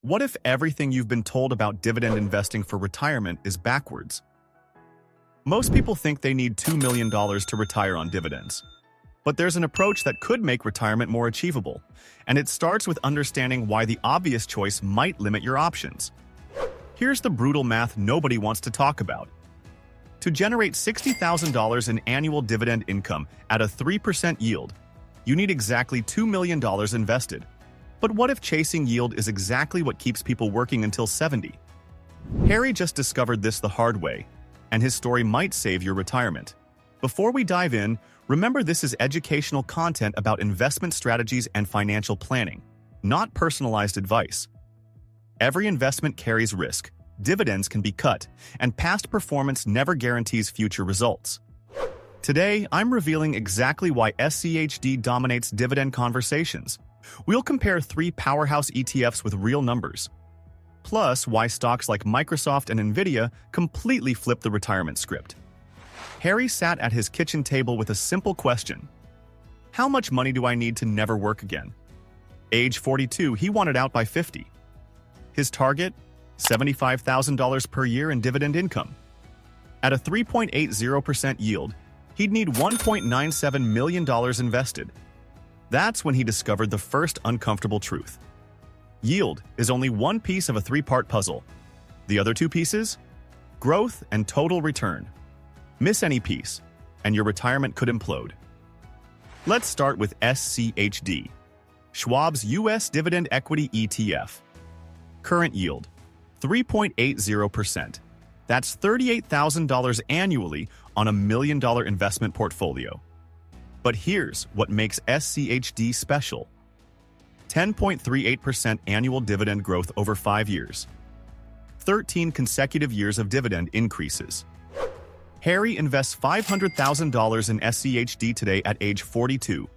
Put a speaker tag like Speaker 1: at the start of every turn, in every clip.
Speaker 1: What if everything you've been told about dividend investing for retirement is backwards? Most people think they need $2 million to retire on dividends. But there's an approach that could make retirement more achievable, and it starts with understanding why the obvious choice might limit your options. Here's the brutal math nobody wants to talk about. To generate $60,000 in annual dividend income at a 3% yield, you need exactly $2 million invested. But what if chasing yield is exactly what keeps people working until 70? Harry just discovered this the hard way, and his story might save your retirement. Before we dive in, remember this is educational content about investment strategies and financial planning, not personalized advice. Every investment carries risk, dividends can be cut, and past performance never guarantees future results. Today, I'm revealing exactly why SCHD dominates dividend conversations. We'll compare 3 powerhouse ETFs with real numbers. Plus, why stocks like Microsoft and Nvidia completely flip the retirement script. Harry sat at his kitchen table with a simple question. How much money do I need to never work again? Age 42, he wanted out by 50. His target? $75,000 per year in dividend income. At a 3.80% yield, he'd need $1.97 million invested. That's when he discovered the first uncomfortable truth. Yield is only one piece of a 3-part puzzle. The other 2 pieces? Growth and total return. Miss any piece, and your retirement could implode. Let's start with SCHD, Schwab's U.S. Dividend Equity ETF. Current yield, 3.80%. That's $38,000 annually on a $1 million investment portfolio. But here's what makes SCHD special. 10.38% annual dividend growth over 5 years. 13 consecutive years of dividend increases. Harry invests $500,000 in SCHD today at age 42.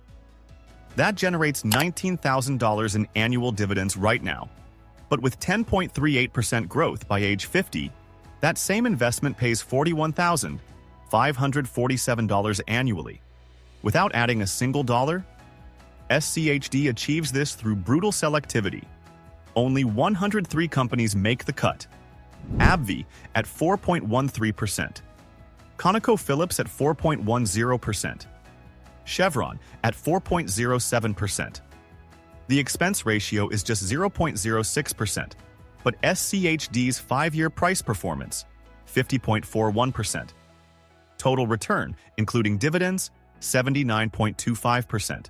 Speaker 1: That generates $19,000 in annual dividends right now. But with 10.38% growth by age 50, that same investment pays $41,547 annually. Without adding a single dollar, SCHD achieves this through brutal selectivity. Only 103 companies make the cut. AbbVie at 4.13%. ConocoPhillips at 4.10%. Chevron at 4.07%. The expense ratio is just 0.06%, but SCHD's 5-year price performance, 50.41%. Total return, including dividends, 79.25%.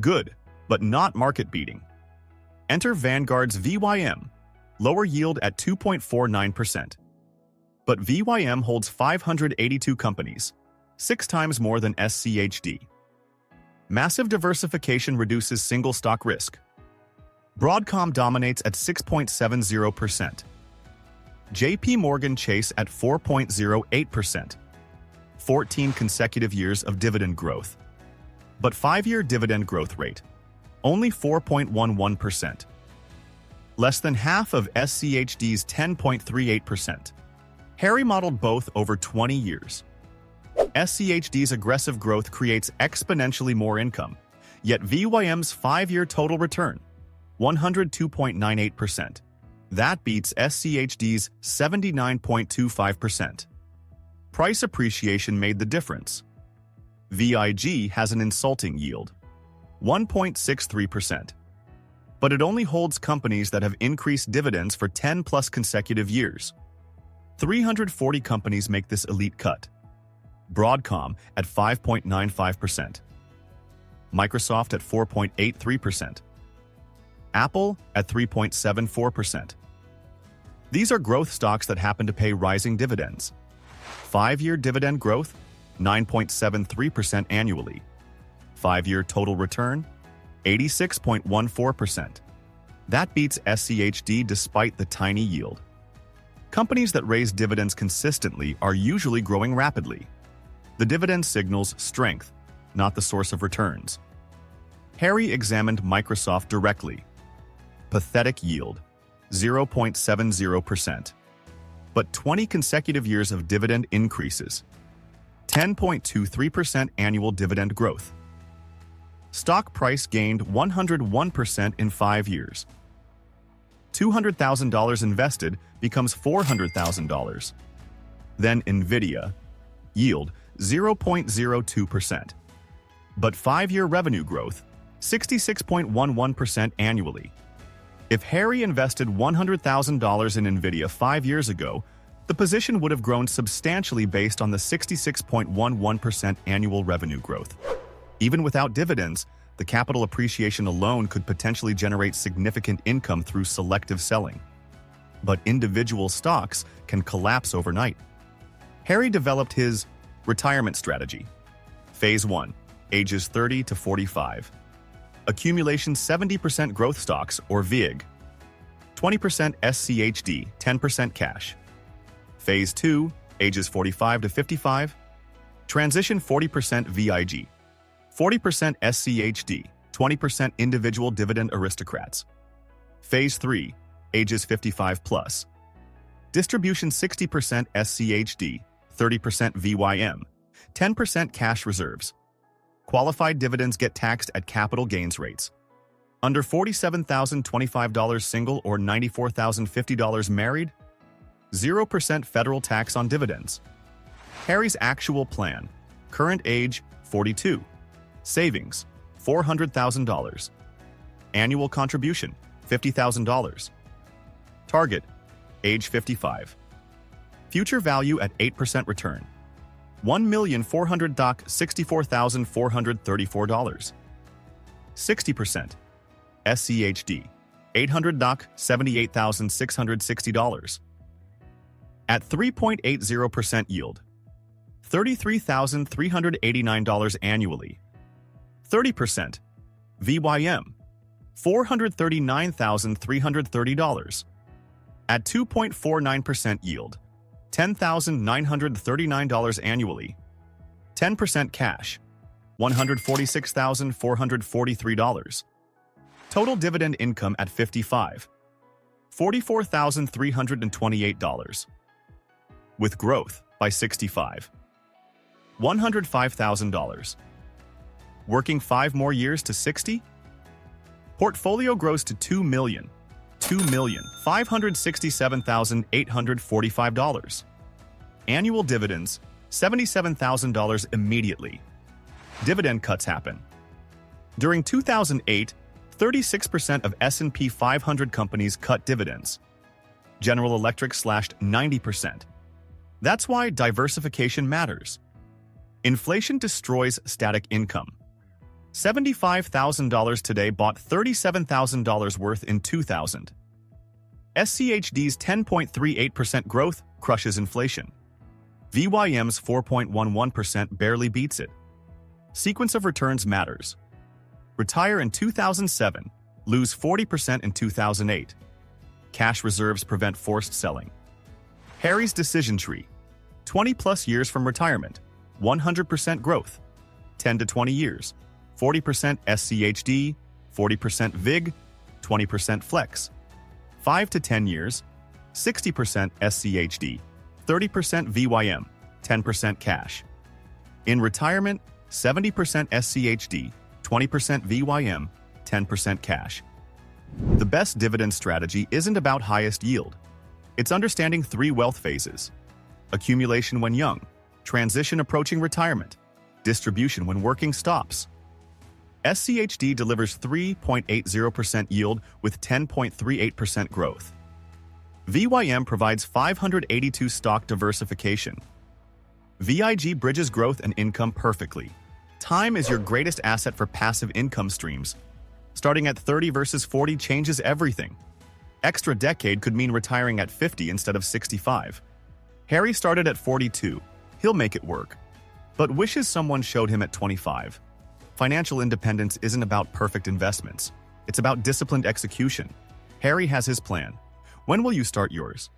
Speaker 1: Good, but not market-beating. Enter Vanguard's VYM, lower yield at 2.49%. But VYM holds 582 companies, 6 times more than SCHD. Massive diversification reduces single-stock risk. Broadcom dominates at 6.70%. JP Morgan Chase at 4.08%. 14 consecutive years of dividend growth. But 5-year dividend growth rate, only 4.11%. Less than half of SCHD's 10.38%. Harry modeled both over 20 years. SCHD's aggressive growth creates exponentially more income, yet VYM's 5-year total return, 102.98%. That beats SCHD's 79.25%. Price appreciation made the difference. VIG has an insulting yield, 1.63%. But it only holds companies that have increased dividends for 10-plus consecutive years. 340 companies make this elite cut. Broadcom at 5.95%. Microsoft at 4.83%. Apple at 3.74%. These are growth stocks that happen to pay rising dividends. 5-year dividend growth, 9.73% annually. 5-year total return, 86.14%. That beats SCHD despite the tiny yield. Companies that raise dividends consistently are usually growing rapidly. The dividend signals strength, not the source of returns. Harry examined Microsoft directly. Pathetic yield, 0.70%. But 20 consecutive years of dividend increases. 10.23% annual dividend growth. Stock price gained 101% in 5 years. $200,000 invested becomes $400,000. Then Nvidia, yield 0.02%. But 5-year revenue growth, 66.11% annually. If Harry invested $100,000 in Nvidia 5 years ago, the position would have grown substantially based on the 66.11% annual revenue growth. Even without dividends, the capital appreciation alone could potentially generate significant income through selective selling. But individual stocks can collapse overnight. Harry developed his retirement strategy. Phase 1, ages 30 to 45. Accumulation 70% growth stocks or VIG. 20% SCHD, 10% cash. Phase 2, ages 45 to 55. Transition 40% VIG. 40% SCHD, 20% individual dividend aristocrats. Phase 3, ages 55 plus. Distribution 60% SCHD, 30% VYM, 10% cash reserves. Qualified dividends get taxed at capital gains rates. Under $47,025 single or $94,050 married, 0% federal tax on dividends. Harry's actual plan. Current age, 42. Savings, $400,000. Annual contribution, $50,000. Target, age 55. Future value at 8% return, $1,464,434. 60%. SCHD, $800,78,660. At 3.80% yield, $33,389 annually. 30%. VYM, $439,330. At 2.49% yield, $10,939 annually. 10% cash, $146,443. Total dividend income at 55, $44,328. With growth by 65, $105,000. Working 5 more years to 60? Portfolio grows to $2,567,845. Annual dividends, $77,000 immediately. Dividend cuts happen. During 2008, 36% of S&P 500 companies cut dividends. General Electric slashed 90%. That's why diversification matters. Inflation destroys static income. $75,000 today bought $37,000 worth in 2000. SCHD's 10.38% growth crushes inflation. VYM's 4.11% barely beats it. Sequence of returns matters. Retire in 2007, lose 40% in 2008. Cash reserves prevent forced selling. Harry's decision tree. 20-plus years from retirement, 100% growth. 10 to 20 years, 40% SCHD, 40% VIG, 20% flex. 5 to 10 years, 60% SCHD, 30% VYM, 10% cash. In retirement, 70% SCHD, 20% VYM, 10% cash. The best dividend strategy isn't about highest yield. It's understanding 3 wealth phases: accumulation when young, transition approaching retirement, distribution when working stops. SCHD delivers 3.80% yield with 10.38% growth. VYM provides 582 stock diversification. VIG bridges growth and income perfectly. Time is your greatest asset for passive income streams. Starting at 30 versus 40 changes everything. Extra decade could mean retiring at 50 instead of 65. Harry started at 42. He'll make it work. But wishes someone showed him at 25. Financial independence isn't about perfect investments. It's about disciplined execution. Harry has his plan. When will you start yours?